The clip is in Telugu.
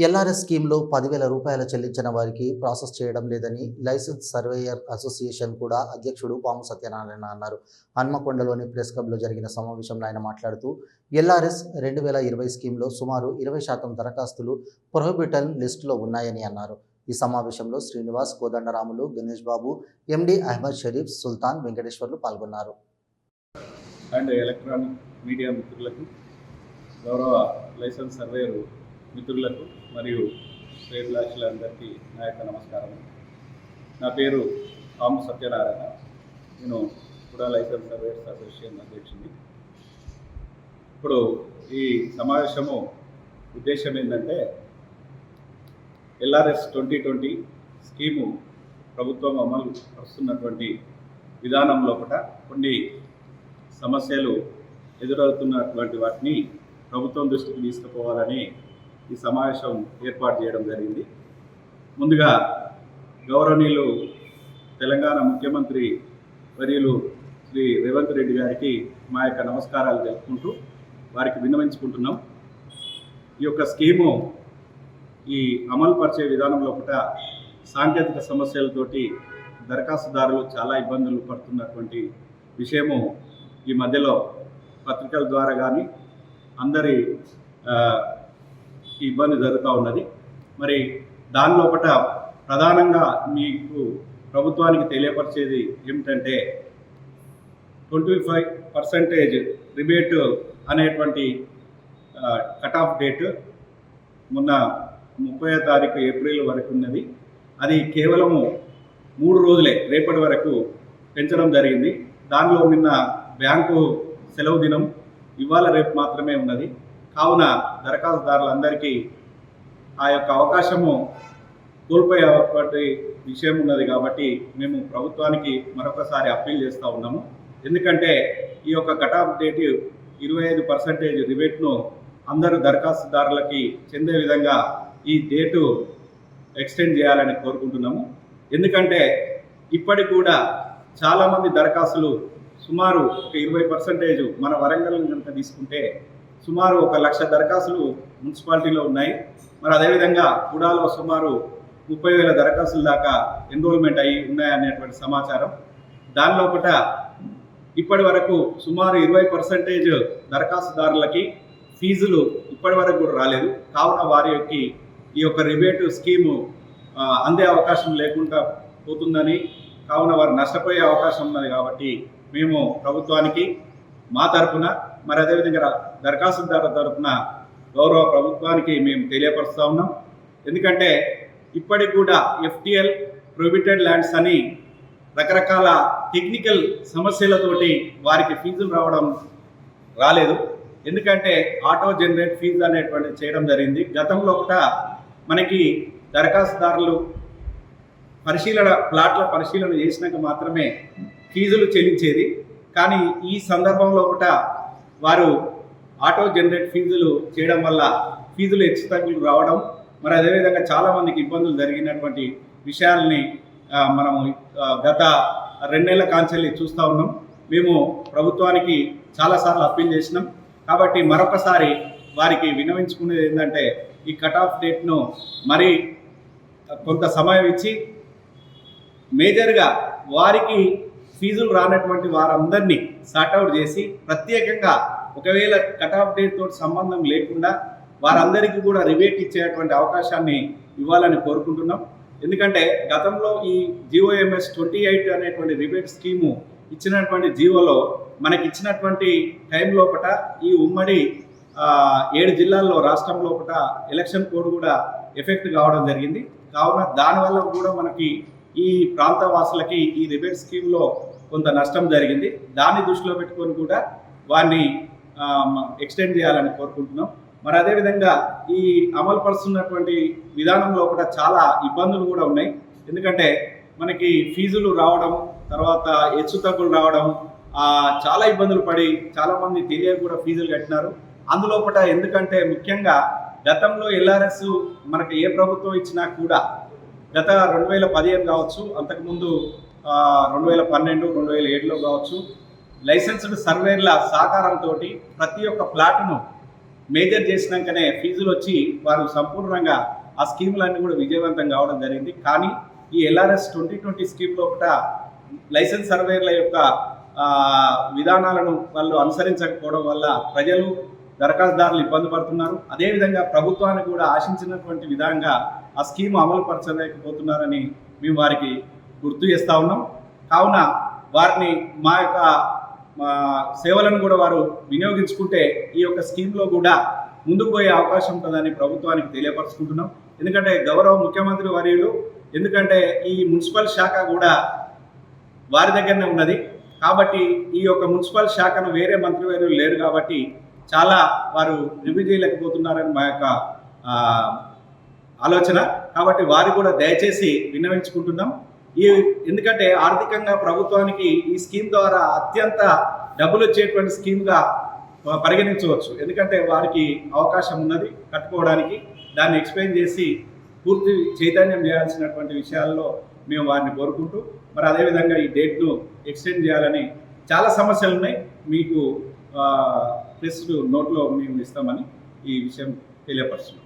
ఎల్ఆర్ఎస్ స్కీమ్‌లో 10,000 రూపాయలు చెల్లించిన వారికి ప్రాసెస్ చేయడం లేదని లైసెన్స్ సర్వేయర్ అసోసియేషన్ కూడా అధ్యక్షుడు పాము సత్యనారాయణ అన్నారు. హన్మకొండలోని ప్రెస్ క్లబ్‌లో జరిగిన సమావేశంలో ఆయన మాట్లాడుతూ, ఎల్ఆర్ఎస్ 2020 స్కీమ్‌లో సుమారు 20% దరఖాస్తులు ప్రొహిబిటెడ్ లిస్టులో ఉన్నాయని అన్నారు. ఈ సమావేశంలో శ్రీనివాస్, కోదండరాములు, గణేష్ బాబు, ఎండి అహ్మద్ షరీఫ్, సుల్తాన్, వెంకటేశ్వర్లు పాల్గొన్నారు. అండ్ ఎలక్ట్రానిక్ మీడియా మిత్రులకు, గౌరవ లైసెన్స్ సర్వేయర్ మిత్రులకు మరియు శ్రేయభిలాషులందరికీ నా యొక్క నమస్కారం. నా పేరు పాము సత్యనారాయణ. నేను కూడా లైసెన్స్ సర్వేయర్స్ అసోసియేషన్ అధ్యక్షుడిని. ఇప్పుడు ఈ సమావేశము ఉద్దేశం ఏంటంటే, ఎల్ఆర్ఎస్ 2020 స్కీము ప్రభుత్వం అమలు పరుస్తున్నటువంటి విధానం లోపల కొన్ని సమస్యలు ఎదురవుతున్నటువంటి వాటిని ప్రభుత్వం దృష్టికి తీసుకుపోవాలని ఈ సమావేశం ఏర్పాటు చేయడం జరిగింది. ముందుగా గౌరవనీయులు తెలంగాణ ముఖ్యమంత్రి వర్యులు శ్రీ రేవంత్ రెడ్డి గారికి మా యొక్క నమస్కారాలు తెలుపుకుంటూ వారికి విన్నవించుకుంటున్నాం. ఈ యొక్క స్కీము ఈ అమలు పరిచే విధానం లోపల సాంకేతిక సమస్యలతోటి దరఖాస్తుదారులు చాలా ఇబ్బందులు పడుతున్నటువంటి విషయము ఈ మధ్యలో పత్రికల ద్వారా కానీ అందరి ఇబ్బంది జరుగుతూ ఉన్నది. మరి దాని లోపల ప్రధానంగా మీకు ప్రభుత్వానికి తెలియపరిచేది ఏమిటంటే, 25% రిబేట్ అనేటువంటి కట్ ఆఫ్ డేట్ మొన్న 30వ తారీఖు ఏప్రిల్ వరకు ఉన్నది. అది కేవలము 3 రోజులే, రేపటి వరకు పెంచడం జరిగింది. దానిలో నిన్న బ్యాంకు సెలవు దినం, ఇవాళ రేపు మాత్రమే ఉన్నది. కావున దరఖాస్తుదారులందరికీ ఆ యొక్క అవకాశము కోల్పోయేటువంటి విషయం ఉన్నది. కాబట్టి మేము ప్రభుత్వానికి మరొకసారి అప్పీల్ చేస్తూ ఉన్నాము. ఎందుకంటే ఈ యొక్క కట్ ఆఫ్ డేట్ 25% రిబేట్ను అందరూ దరఖాస్తుదారులకి చెందే విధంగా ఈ డేటు ఎక్స్టెండ్ చేయాలని కోరుకుంటున్నాము. ఎందుకంటే ఇప్పటికి కూడా చాలామంది దరఖాస్తులు సుమారు ఒక 20% మన వరంగల్ కనుక తీసుకుంటే సుమారు 1,00,000 దరఖాస్తులు మున్సిపాలిటీలో ఉన్నాయి. మరి అదేవిధంగా కూడాలో సుమారు 30,000 దరఖాస్తుల దాకా ఎన్రోల్మెంట్ అయ్యి ఉన్నాయనేటువంటి సమాచారం. దానిలోపట ఇప్పటి వరకు సుమారు 20% దరఖాస్తుదారులకి ఫీజులు ఇప్పటి వరకు కూడా రాలేదు. కావున వారికి ఈ యొక్క రిబేట్ స్కీము అందే అవకాశం లేకుండా పోతుందని, కావున వారు నష్టపోయే అవకాశం ఉన్నది. కాబట్టి మేము ప్రభుత్వానికి మా తరఫున, మరి అదేవిధంగా దరఖాస్తుదారుల తరఫున గౌరవ ప్రభుత్వానికి మేము తెలియపరుస్తూ ఉన్నాం. ఎందుకంటే ఇప్పటికి కూడా FTL ప్రొహిబిటెడ్ ల్యాండ్స్ అని రకరకాల టెక్నికల్ సమస్యలతోటి వారికి ఫీజులు రాలేదు. ఎందుకంటే ఆటో జనరేట్ ఫీజు అనేటువంటిది చేయడం జరిగింది. గతంలో కూడా మనకి దరఖాస్తుదారులు ప్లాట్ల పరిశీలన చేసినాక మాత్రమే ఫీజులు చెల్లించేది. కానీ ఈ సందర్భంలో కూడా వారు ఆటో జనరేట్ ఫీజులు చేయడం వల్ల ఫీజులు హెచ్చుతగ్గులు రావడం, మరి అదేవిధంగా చాలామందికి ఇబ్బందులు జరిగినటువంటి విషయాల్ని మనము గత 2 నెలల కాంచెల్లి చూస్తూ ఉన్నాం. మేము ప్రభుత్వానికి చాలాసార్లు అప్పీల్ చేసినాం. కాబట్టి మరొకసారి వారికి విన్నవించుకునేది ఏంటంటే, ఈ కట్ ఆఫ్ డేట్ను మరి కొంత సమయం ఇచ్చి మేజర్గా వారికి ఫీజులు రానటువంటి వారందరినీ సార్ట్అవుట్ చేసి, ప్రత్యేకంగా ఒకవేళ కట్ ఆఫ్ డేట్ తోటి సంబంధం లేకుండా వారందరికీ కూడా రిబేట్ ఇచ్చేటువంటి అవకాశాన్ని ఇవ్వాలని కోరుకుంటున్నాం. ఎందుకంటే గతంలో ఈ GOMS 28 అనేటువంటి రిబేట్ స్కీము ఇచ్చినటువంటి జీవోలో మనకి ఇచ్చినటువంటి టైం లోపల ఈ ఉమ్మడి 7 జిల్లాల్లో రాష్ట్రం లోపల ఎలక్షన్ కోడ్ కూడా ఎఫెక్ట్ కావడం జరిగింది. కావున దానివల్ల కూడా మనకి ఈ ప్రాంత వాసులకి ఈ రిబేట్ స్కీమ్లో కొంత నష్టం జరిగింది. దాన్ని దృష్టిలో పెట్టుకొని కూడా వారిని ఎక్స్టెండ్ చేయాలని కోరుకుంటున్నాం. మరి అదేవిధంగా ఈ అమలు పరుస్తున్నటువంటి విధానంలో కూడా చాలా ఇబ్బందులు కూడా ఉన్నాయి. ఎందుకంటే మనకి ఫీజులు రావడం, తర్వాత హెచ్చుతగ్గులు రావడం, చాలా ఇబ్బందులు పడి చాలామంది తెలియక కూడా ఫీజులు కట్టినారు. అందులోపట ఎందుకంటే ముఖ్యంగా గతంలో LRS మనకి ఏ ప్రభుత్వం ఇచ్చినా కూడా గత 2015 కావచ్చు, అంతకుముందు 2012, 2007లో కావచ్చు, లైసెన్స్డ్ సర్వేర్ల సహకారంతో ప్రతి ఒక్క ప్లాట్ను మేజర్ చేసినాకనే ఫీజులు వచ్చి వారు సంపూర్ణంగా ఆ స్కీములన్నీ కూడా విజయవంతం కావడం జరిగింది. కానీ ఈ LRS 2020 స్కీమ్ లోపల లైసెన్స్ సర్వేయర్ల యొక్క విధానాలను వాళ్ళు అనుసరించకపోవడం వల్ల ప్రజలు దరఖాస్తుదారులు ఇబ్బంది పడుతున్నారు. అదేవిధంగా ప్రభుత్వాన్ని కూడా ఆశించినటువంటి విధంగా ఆ స్కీమ్ అమలు పరచలేకపోతున్నారని మేము వారికి గుర్తు చేస్తూ ఉన్నాం. కావున వారిని మా యొక్క సేవలను కూడా వారు వినియోగించుకుంటే ఈ యొక్క స్కీమ్లో కూడా ముందుకు పోయే అవకాశం ఉంటుందని ప్రభుత్వానికి తెలియపరుచుకుంటున్నాం. ఎందుకంటే గౌరవ ముఖ్యమంత్రి వర్యులు ఎందుకంటే ఈ మున్సిపల్ శాఖ కూడా వారి దగ్గరనే ఉన్నది కాబట్టి ఈ యొక్క మున్సిపల్ శాఖను వేరే మంత్రివర్యులు లేరు కాబట్టి చాలా వారు రివ్యూ చేయలేకపోతున్నారని మా యొక్క ఆలోచన. కాబట్టి వారు కూడా దయచేసి విన్నవించుకుంటున్నాం. ఎందుకంటే ఆర్థికంగా ప్రభుత్వానికి ఈ స్కీమ్ ద్వారా అత్యంత డబ్బులు వచ్చేటువంటి స్కీమ్గా పరిగణించవచ్చు. ఎందుకంటే వారికి అవకాశం ఉన్నది కట్టుకోవడానికి. దాన్ని ఎక్స్ప్లెయిన్ చేసి పూర్తి చైతన్యం చేయాల్సినటువంటి విషయాల్లో మేము వారిని కోరుకుంటూ మరి అదేవిధంగా ఈ డేట్ను ఎక్స్టెండ్ చేయాలని చాలా సమస్యలు ఉన్నాయి. మీకు ప్రెస్ నోట్లో మేము ఇస్తామని ఈ విషయం తెలియపరుస్తున్నాం.